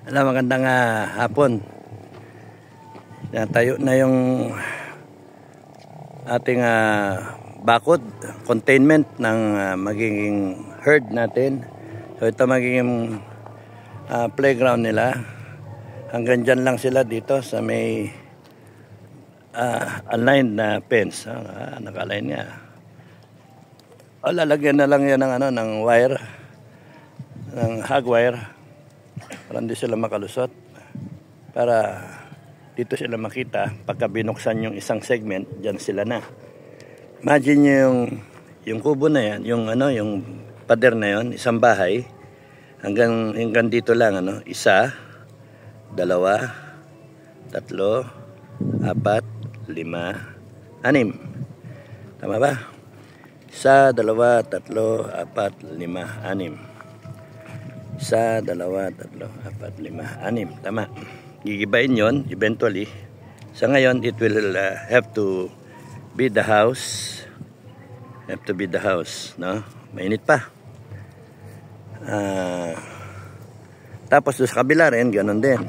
Magandang hapon. Tayo na yung ating bakod, containment ng magiging herd natin. So ito magiging playground nila. Hanggang dyan lang sila dito sa may aligned na fence. Naka-align nga. Lalagyan na lang yan ng wire, ng hog wire, para hindi sila makalusot, para dito sila makita pagka binuksan yung isang segment. Diyan sila na. Imagine nyo yung kubo na yan, yung pader na yon, isang bahay, hanggang dito lang, isa, dalawa, tatlo, apat, lima, anim. Tama ba? Isa, dalawa, tatlo, apat, lima, anim. Isa, dalawa, tatlo, apat, lima, anim. Tama. Gigibain yon eventually. Sa ngayon, it will have to be the house. Have to be the house, no? Mainit pa. Tapos sa kabila rin, ganun din.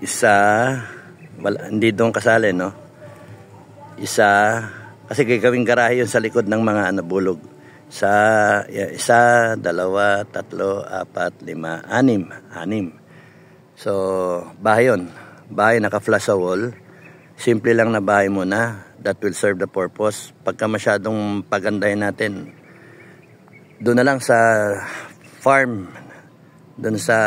Isa, hindi doon kasali, no? Isa, kasi gagawing garahe yun sa likod ng mga bulog. Isa, dalawa, tatlo, apat, lima, anim. So, bahay yun. Bahay naka-flush sa wall. Simple lang na bahay muna. That will serve the purpose. Pagka masyadong pagandahin natin, doon na lang sa farm, doon sa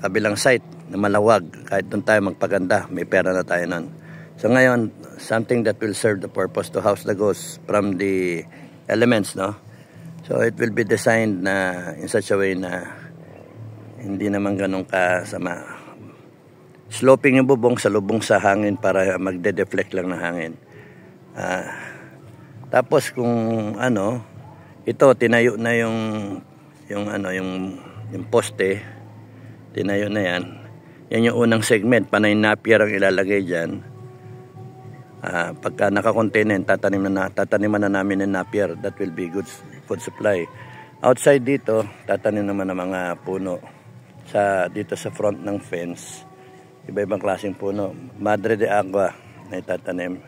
kabilang site na malawag, kahit doon tayo magpaganda, may pera na tayo nun. So ngayon, something that will serve the purpose to house the ghosts from the elements, no? So it will be designed na in such a way na hindi naman ganun kasama. Sloping yung bubong sa lubong sa hangin para magde-deflect lang ng hangin. Tapos kung ito tinayo na yung poste, tinayo na yan. Yan yung unang segment, panay napier ang ilalagay diyan. Pagka naka-containment, tataniman na namin ng napier. That will be good food supply. Outside dito, tatanim naman ng mga puno dito sa front ng fence. Iba-ibang klaseng puno. Madre de agua na itatanim.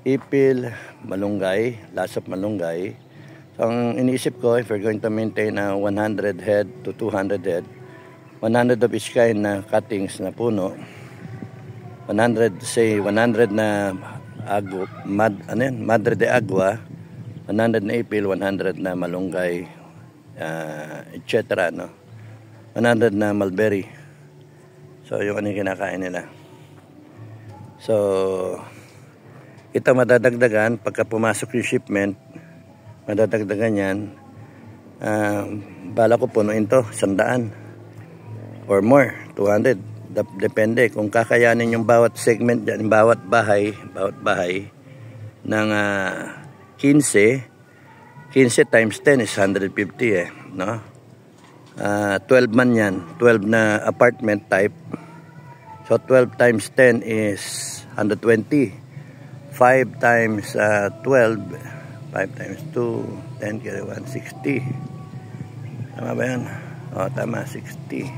Ipil, malunggay, lasap malunggay. So ang iniisip ko, if we're going to maintain 100 head to 200 head, 100 of each kind na cuttings na puno, 100 na madre de agua, 100 na ipil, 100 na malunggay, etc. 100 na mulberry. So yung kinakain nila. So ito madadagdagan pagka pumasok yung shipment, madadagdagan yan. Bala ko punuin to 100 or more, 200. Depende kung kakayanin yung bawat segment dyan, bawat bahay ng 15 times 10 is 150 no? 12 man yan, 12 na apartment type. So 12 times 10 is 120. 5 times 12, 5 times 2, 10 kaya 160. Tama ba yan? Tama, 60.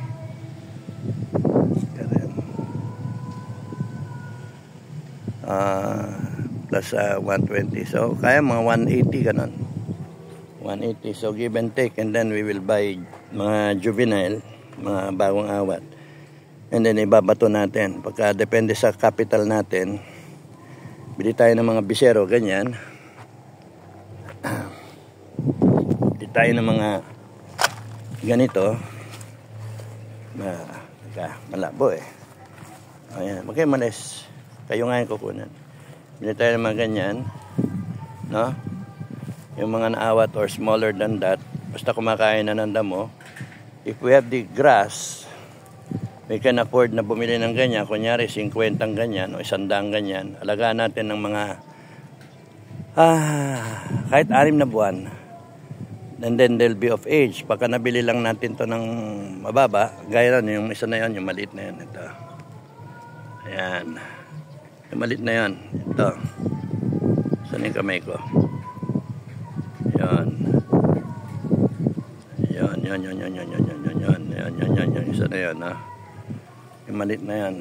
Plus 120. So kaya mga 180 ganun. 180. So give and take, and then we will buy mga juvenile, mga bagong awat. And then ibabato natin. Pagka depende sa capital natin, bili tayo ng mga bisero, ganyan. Bili tayo ng mga ganito. Malabo Ayan, okay, malis. Kayo nga yung kukunan. Bili tayo ng mga ganyan, no? Yung mga naawat or smaller than that, basta kumakain na ng damo. If we have the grass, we can afford na bumili ng ganyan. Kunyari 50 ganyan o 100 ganyan. Alagaan natin ng mga kahit 6 na buwan. And then they'll be of age. Pagka nabili lang natin to ng mababa, gaya na yung isa na yan, yung maliit na yan. Ito. Ayan. Yung maliit na yan. Ito. Saan yung kamay ko? Yan. Yan. Isa na yan, ha. Yung maliit na yan.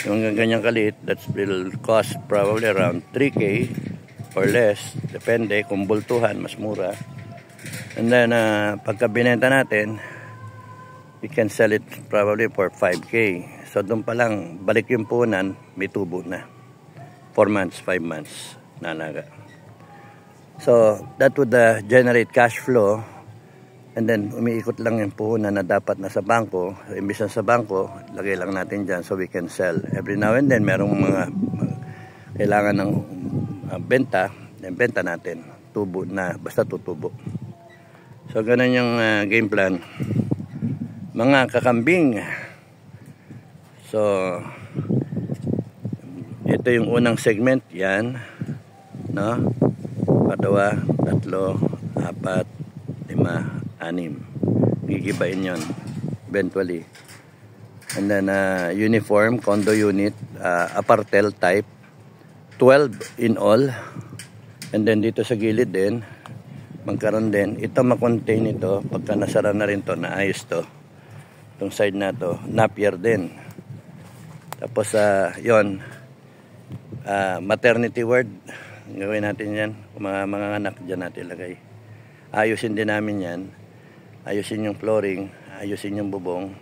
Yung ganyang kaliit, that will cost probably around 3K or less. Depende, kung bultuhan, mas mura. And then, pagka binenta natin, we can sell it probably for 5K. So, doon pa lang, balik yung puhunan, may tubo na. 4 months, 5 months na alaga. So, that would generate cash flow. And then, umiikot lang yung puhunan na dapat nasa bangko. So, imbis na sa bangko, lagay lang natin dyan so we can sell. Every now and then, merong mga kailangan ng benta. Then, benta natin. Tubo na, basta tutubo. So, ganun yung game plan. Mga kakambing. So, ito yung unang segment. Yan. No? 2, 3, 4, 5, 6. Gigibain yun eventually. And then uniform, condo unit, apartel type, 12 in all. And then dito sa gilid din, magkaroon din. Ito makontain ito, pagka nasara na rin to, naayos to. Itong side na to, napier din. Tapos yon maternity ward. Gawin natin yan. Kung mga anak dyan natin lagay. Ayusin din namin yan. Ayusin yung flooring, ayusin yung bubong.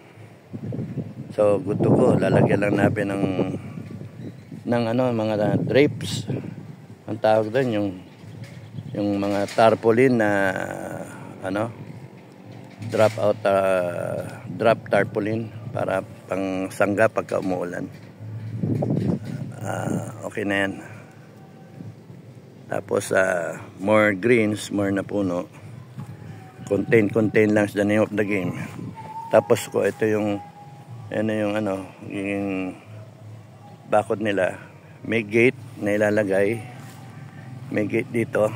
So good to go. Lalagyan lang natin ng mga drapes. Ang tawag doon yung mga tarpaulin na drop tarpaulin para pang sangga pagka umuulan. Okay na yan. Tapos more greens, more na puno. Contain lang is the name of the game. Tapos ko ito yung yung bakod nila. May gate na ilalagay. May gate dito.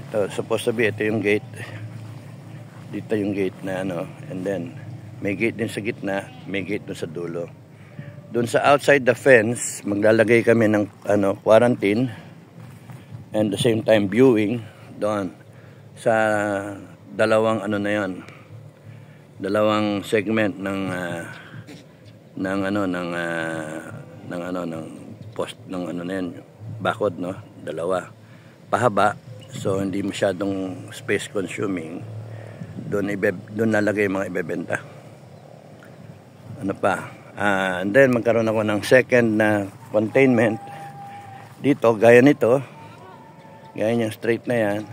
Ito supposed to be ito yung gate. Dito yung gate na and then may gate din sa gitna, may gate dun sa dulo. Dun sa outside the fence, maglalagay kami ng quarantine and the same time viewing doon. Sa dalawang dalawang segment ng post ng na yan, bakod dalawa pahaba, so hindi masyadong space consuming. Doon nalagay mga ibebenta. And then magkaroon ako ng second na containment dito, gaya nito, gaya yung straight na yan.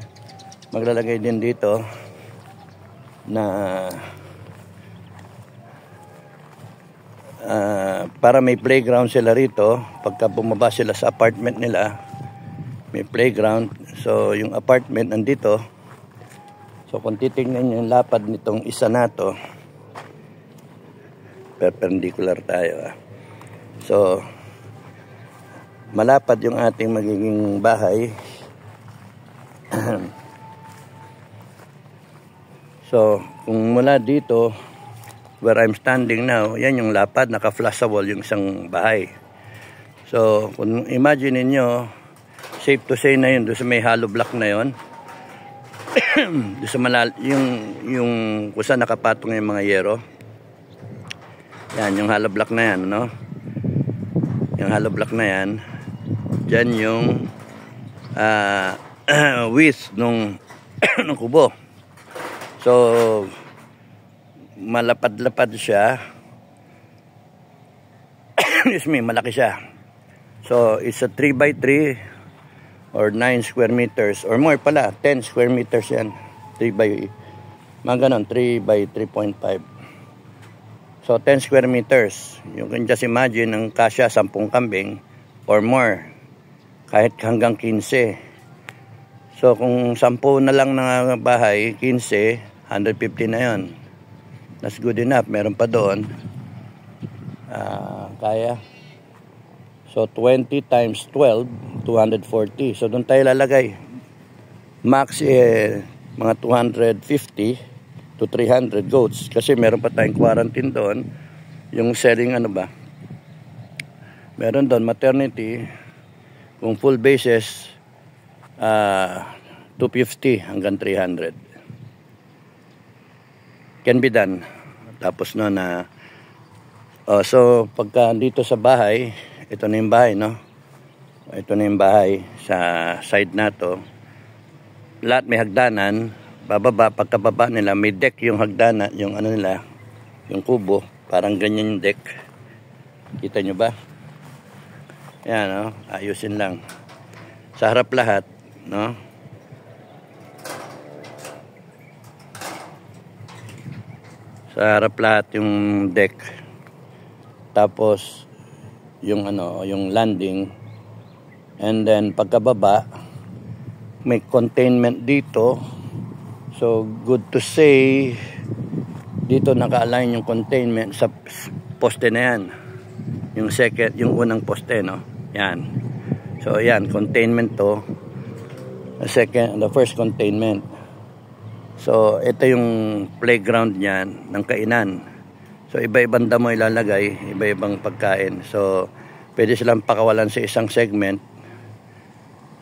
Maglalagay din dito na para may playground sila rito. Pagka bumaba sila sa apartment nila, may playground. So yung apartment nandito. So kung titingnan yung lapad nitong isa na to, perpendicular tayo. So malapad yung ating magiging bahay. So, kung mula dito, where I'm standing now, yan yung lapad, naka-flush sa wall yung isang bahay. So, kung imagine niyo, safe to say na yun, doon sa may hollow block na yun, doon sa yung kung saan nakapatong yung mga yero, yan, yung hollow block na yan, yung hollow block na yan, dyan yung width nung kubo. So, malapad-lapad siya. Excuse me, malaki siya. So, it's a 3x3 or 9 square meters or more pala, 10 square meters yan. 3 by 3.5. So, 10 square meters. You can just imagine, ang kasya 10 kambing or more. Kahit hanggang 15. So, kung 10 na lang na bahay, 15, 150 na yon. That's good enough. Meron pa doon. Kaya. So, 20 times 12, 240. So, doon tayo lalagay. Max, mga 250 to 300 goats. Kasi meron pa tayong quarantine doon. Yung selling meron doon maternity. Kung full basis, 250 hanggang 300. Can be done. Tapos no na so pagka dito sa bahay, ito na yung bahay, no? Ito na yung bahay sa side na to. Lahat may hagdanan, bababa, pagkababa nila may deck yung hagdanan, yung ano nila, yung kubo, parang ganyan yung deck. Kita nyo ba? Yan, no? Ayusin lang. Sa harap lahat, no? Sa harap lahat yung deck. Tapos yung ano, yung landing. And then pagkababa may containment dito. So good to say dito naka-align yung containment sa poste na yan. Yung second, yung unang poste, no? Yan. So yan, containment to. The first containment. So, ito yung playground niyan ng kainan. So, iba-ibang damo ilalagay, iba-ibang pagkain. So, pwede silang pakawalan sa isang segment.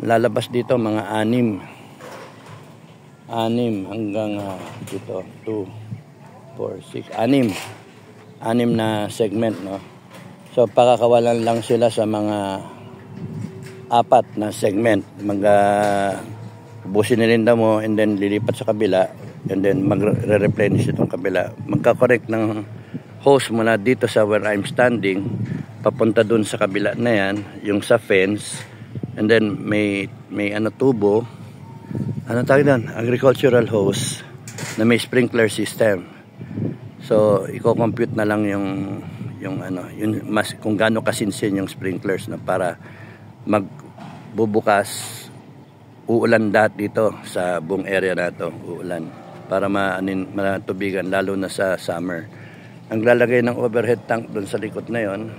Lalabas dito mga 6 hanggang dito, 2, 4, 6, 6 na segment, no? So, pakakawalan lang sila sa mga 4 na segment. Busin nila yung damo and then lilipat sa kabila and then magre-replenish itong kabila. Magka-correct ng hose mula dito sa where I'm standing papunta dun sa kabila na yan, yung sa fence, and then may ano, tubo, ano tawag doon, agricultural hose na may sprinkler system. So i-compute na lang yung ano, yung mas kung gaano kasinsin yung sprinklers na para magbubukas. Uulan dati dito sa buong area na to, uulan para matubigan lalo na sa summer. Ang lalagay ng overhead tank doon sa likod na yon,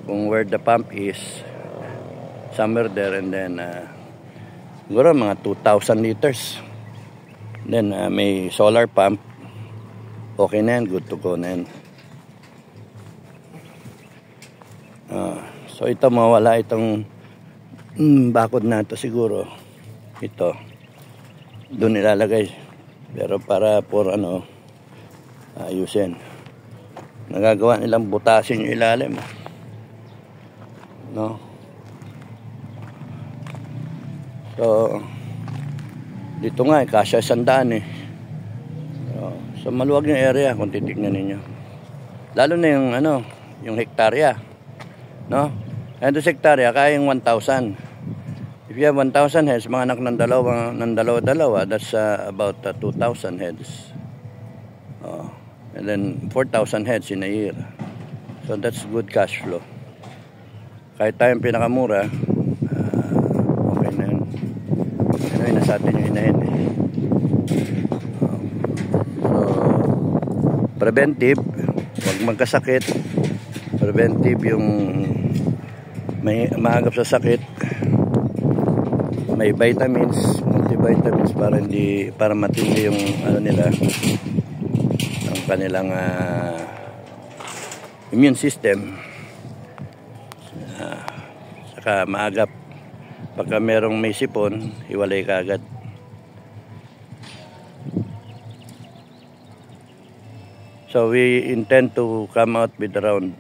kung where the pump is, somewhere there, and then siguro mga 2,000 liters. Then may solar pump, okay na yan, good to go na yan. So ito mawala itong bakod na ito siguro. Ito doon ilalagay, pero para for ano, ayusin, nagagawa nilang butasin yung ilalim, no? So dito nga kasya 100 so maluwag yung area kung titignan ninyo, lalo na yung ano, yung hektarya, no? And sa hektarya kayang 1,000. If you have 1,000 heads, mga anak ng dalawa, that's about 2,000 heads. And then 4,000 heads in a year. So that's good cash flow. Kahit tayong pinakamura, okay na yun. Anyway, nasa atin yung inahin. So, preventive, huwag magkasakit. Preventive yung may maagap sa sakit. May vitamins, multivitamins para matindi yung ano nila, ang kanilang immune system. Saka maagap pagka merong may sipon, hiwalay ka agad. So we intend to come out with around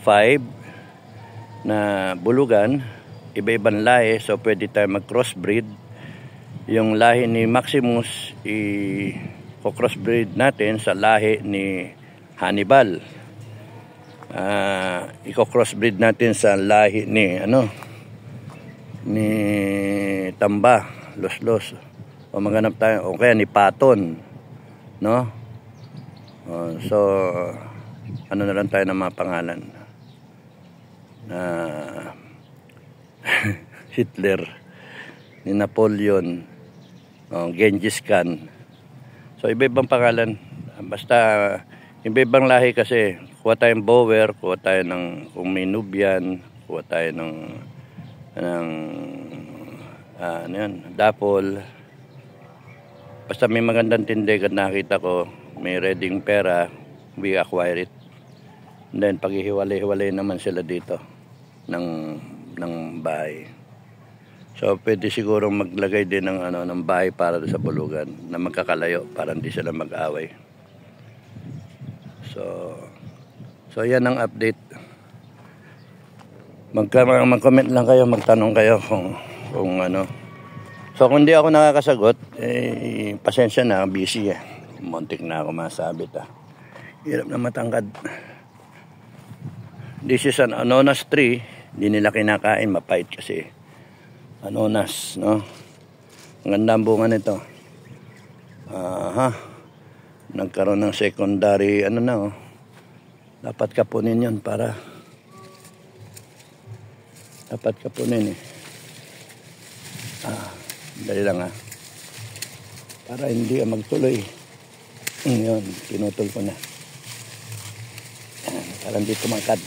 5 na bulugan, iba-ibang lahi, so pwede tayo mag-crossbreed. Yung lahi ni Maximus, i-crossbreed natin sa lahi ni Hannibal. I-crossbreed natin sa lahi ni ni Tamba, Los. O maghanap tayo, o kaya ni Paton, no? So ano na lang tayo ng mga pangalan. Hitler, ni Napoleon, Genghis Khan. So iba-ibang pangalan, basta iba-ibang lahi kasi. Kuha tayong Boer, kuha tayo ng, kung may Nubian, kuha tayo ng ano yan, Dapol. Basta may magandang tindig at nakita ko may reading pera, we acquire it. And then paghihiwalay-hiwalay naman sila dito ng bahay. So pwede sigurong maglagay din ng ng bahay para sa bulugan na magkakalayo para hindi sila mag-away. So yan ang update. Mag-comment lang kayo, magtanong kayo kung ano. So kung hindi ako nakakasagot, pasensya na, busy eh. Muntik na ako masabit Hirap na matangkad. This is an anonas tree. Hindi nila kinakain, mapait kasi. Anonas, no? Ang ganda ang bunga nito. Nagkaroon ng secondary, Dapat kapunin yun para... Dapat kapunin dali lang para hindi magtuloy. Yun, pinutol ko na. Para hindi tumangkad.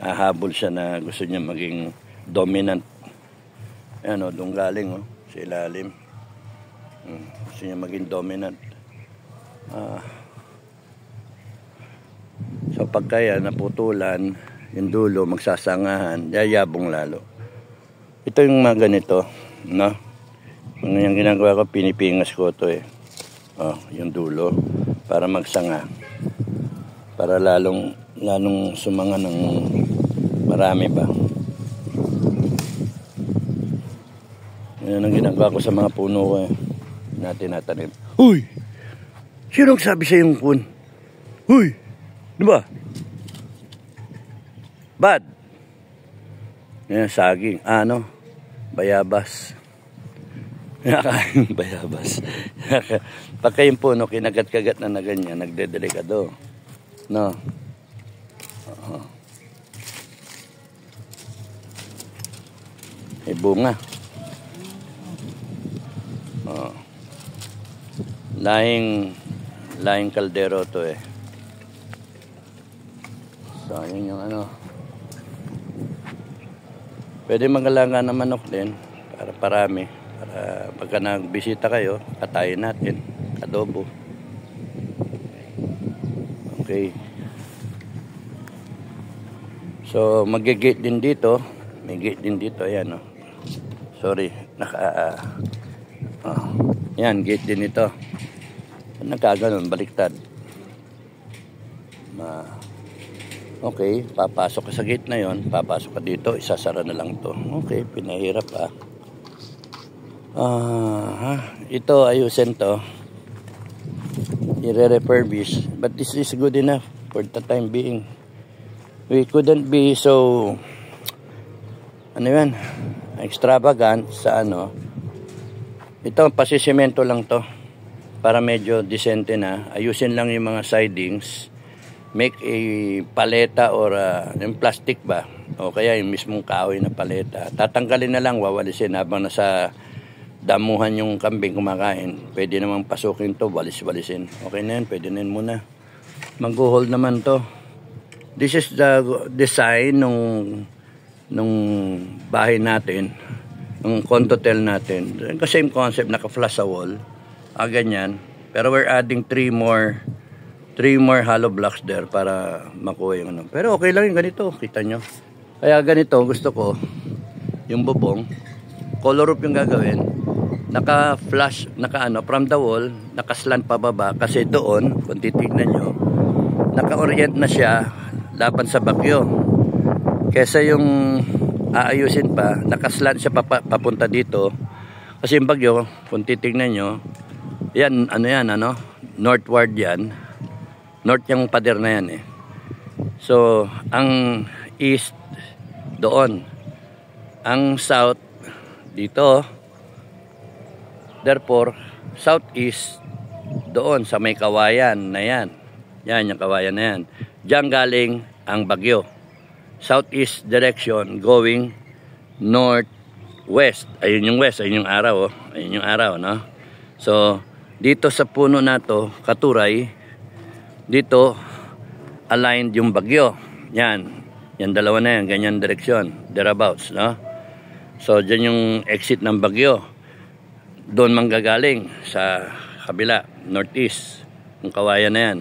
Hahabol siya na gusto niya maging dominant. Ayan doon galing sa ilalim. Gusto niya maging dominant. So pagka naputulan, yung dulo magsasangahan, yayabong lalo. Ito yung mga ganito, no? Yung ginagawa ko, pinipingas ko ito yung dulo para magsanga. Para lalong sumanga ng marami pa. Yan ang ginagawa ko sa mga puno ko tinatanim. Huy! Sino nagsabi sa yung kun? Huy! Diba? Bad. Yan, saging. Bayabas. Nakain bayabas. Pagka yung puno, kinagat-kagat na ganyan, nagdedelikado. No? May bunga. Lahing kaldero to So, yun yung Pwede mag-alaga ng manok din para parami. Para pagka nagbisita kayo, katayin natin. Adobo. Okay. So, mag-gate din dito. May gate din dito. Ayan Sorry. Yan, gate din ito. Nagkaganon, baliktad. Okay, papasok ka sa gate na yon, papasok ka dito, isasara na lang to. Okay, pinahirap Ito, ayusin to. I-refurbish. But this is good enough for the time being. We couldn't be so extravagant sa Ito, pasisemento lang to. Para medyo decente na. Ayusin lang yung mga sidings. Make a paleta or yung plastic ba o kaya yung mismong kahoy na paleta, tatanggalin na lang, wawalisin habang nasa damuhan yung kambing kumakain. Pwede namang pasukin to, walis-walisin. Okay na yan, pwede na yan muna. Mag-hold naman to. This is the design nung bahay natin, nung condotel natin. Kasi same concept, naka-flush sa wall, ganyan. Pero we're adding 3 more hollow blocks there para makuha yung Pero okay lang yung ganito, kita nyo. Kaya ganito, gusto ko, yung bubong, color roof yung gagawin, naka-flush, from the wall, naka-slant pababa, kasi doon, kung titignan nyo, naka-orient na siya laban sa bagyo. Kesa yung aayusin pa, naka-slant siya papunta dito, kasi yung bagyo, kung titignan nyo, yan, northward yan, north yung pader na yan So, ang east doon. Ang south dito. Therefore, southeast doon sa may kawayan na yan. Yan, yung kawayan na yan. Diyan galing ang bagyo. Southeast direction going northwest. Ayun yung west, ayun yung araw. Ayun yung araw, no? So, dito sa puno na to, katuray, dito aligned yung bagyo. Yan dalawa na yan, ganyan direksyon, thereabouts, no? So dyan yung exit ng bagyo, doon manggagaling sa kabila, northeast, yung kawayan na yan.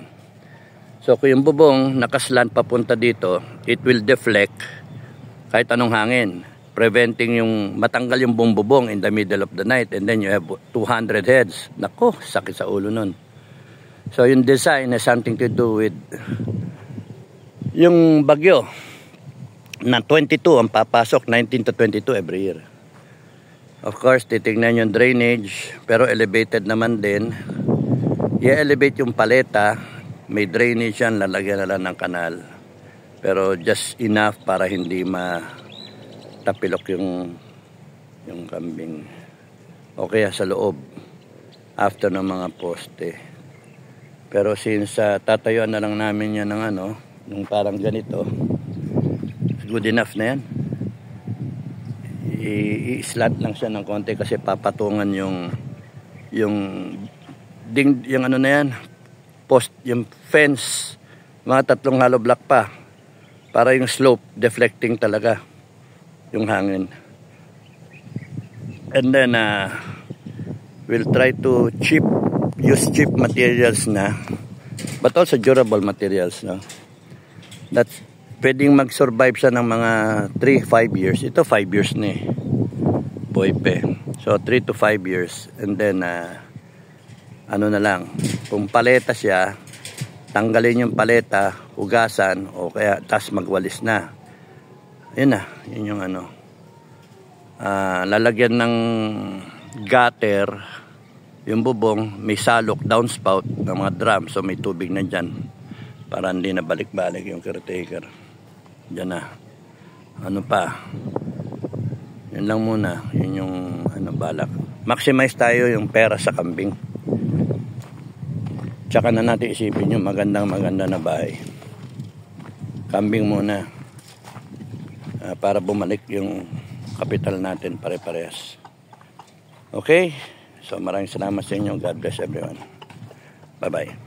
So kung yung bubong nakaslant papunta dito, it will deflect kahit anong hangin, preventing yung matanggal yung buong bubong in the middle of the night, and then you have 200 heads. Nako, sakit sa ulo nun. So yung design has something to do with yung bagyo na 22 ang papasok, 19 to 22 every year. Of course, titignan yung drainage, pero elevated naman din. I-elevate yung paleta, may drainage yan, lalagyan na lang ng kanal. Pero just enough para hindi matapilok yung kambing. O kaya sa loob, after ng mga poste. Pero since tatayuan na lang namin yan ng nung parang ganito, good enough na yan. I-slant lang siya ng konti kasi papatungan yung ano na yan, post, yung fence, mga 3 hollow block pa, para yung slope deflecting talaga yung hangin. And then we'll try to use cheap materials na, but also durable materials, no? That's pwedeng mag-survive siya ng mga 3-5 years. Ito 5 years na Boype. So 3 to 5 years. And then ano na lang, kung paleta siya, tanggalin yung paleta, hugasan, o kaya tas magwalis na. Yun na, yun yung lalagyan ng gutter yung bubong, may salok, downspout ng mga drum, so may tubig na dyan para hindi na balik-balik yung caretaker. Dyan na. Ano pa? Yun lang muna, yun yung balak. Maximize tayo yung pera sa kambing. Tsaka na natin isipin yung maganda na bahay. Kambing muna. Para bumalik yung kapital natin pare-parehas. Okay? So maraming salamat sa inyo. God bless everyone. Bye-bye.